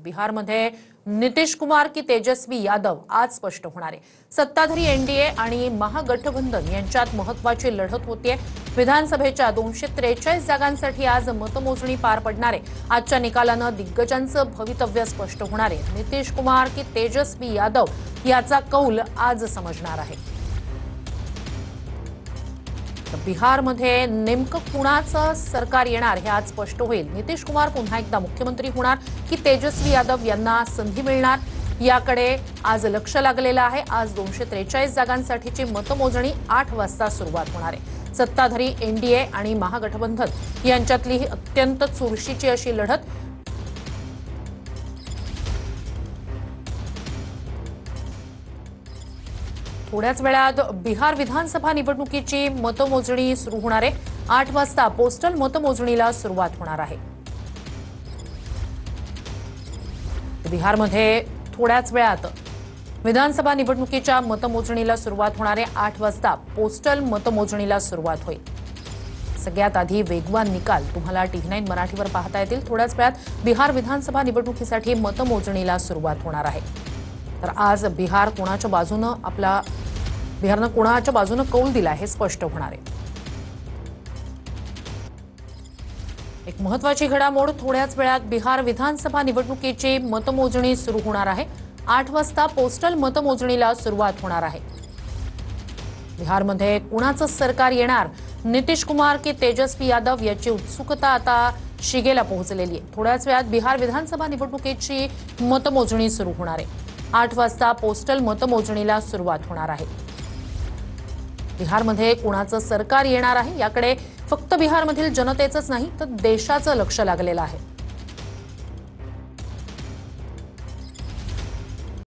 बिहारमध्ये नितीश कुमार की तेजस्वी यादव आज स्पष्ट होणार आहे। सत्ताधारी एनडीए आणि महागठबंधन यांच्यात महत्त्वाची लढत होतीये। विधानसभेच्या 243 जागांसाठी आज मतमोजणी पार पडणार आहे। आजच्या निकालानं दिग्गजांचं भवितव्य स्पष्ट होणार आहे। नितीश कुमार की तेजस्वी यादव याचा कौल आज समजणार आहे। बिहारमध्ये नेमकं कुणाचं सरकार येणार हे आज स्पष्ट होईल। नितीश कुमार पुन्हा एकदा मुख्यमंत्री होणार की तेजस्वी यादव यांना संधी मिळणार याकडे आज लक्ष लागलेलं आहे। आज 243 जागांसाठीची मतमोजणी 8 वाजता सुरुवात होणार आहे। सत्ताधारी एनडीए आणि महागठबंधन यांच्यातली ही अत्यंत चुरशीची अशी लढत थोड्याच वेळात बिहार विधानसभा निवडणुकीची मतमोजणी सुरू होणार आहे। 8 वाजता पोस्टल मतमोजणीला सुरुवात होणार आहे। बिहारमध्ये थोड्याच वेळात विधानसभा निवडणुकीच्या मतमोजणीला सुरुवात होणार आहे। 8 वाजता पोस्टल मतमोजणीला सुरुवात होईल। सगळ्यात आधी वेगवान निकाल तुम्हाला TV9 मराठीवर पाहता येतील। थोड्याच वेळात बिहार विधानसभा निवडणुकीसाठी मतमोजणीला सुरुवात होणार आहे। तर आज बिहारनं कोणाच्या बाजूने कौल दिला हे स्पष्ट होणार आहे। एक महत्त्वाची घडामोड थोड्याच वेळात बिहार विधानसभा निवडणुकीची मतमोजणी सुरू होणार आहे। 8 वाजता पोस्टल मतमोजणीला सुरुवात होणार आहे। बिहारमध्ये कुणाचं सरकार येणार, नितीश कुमार की तेजस्वी यादव याची उत्सुकता आता शिगेला पोहोचलेली आहे। थोड्याच वेळात बिहार विधानसभा निवडणुकीची मतमोजणी सुरू होणार आहे। 8 वाजता पोस्टल मतमोजणीला सुरुवात होणार आहे। बिहारमध्ये कुणाचं सरकार येणार आहे याकडे फक्त बिहारमधील जनतेचंच नाही तर देशाचं लक्ष लागलेलं आहे।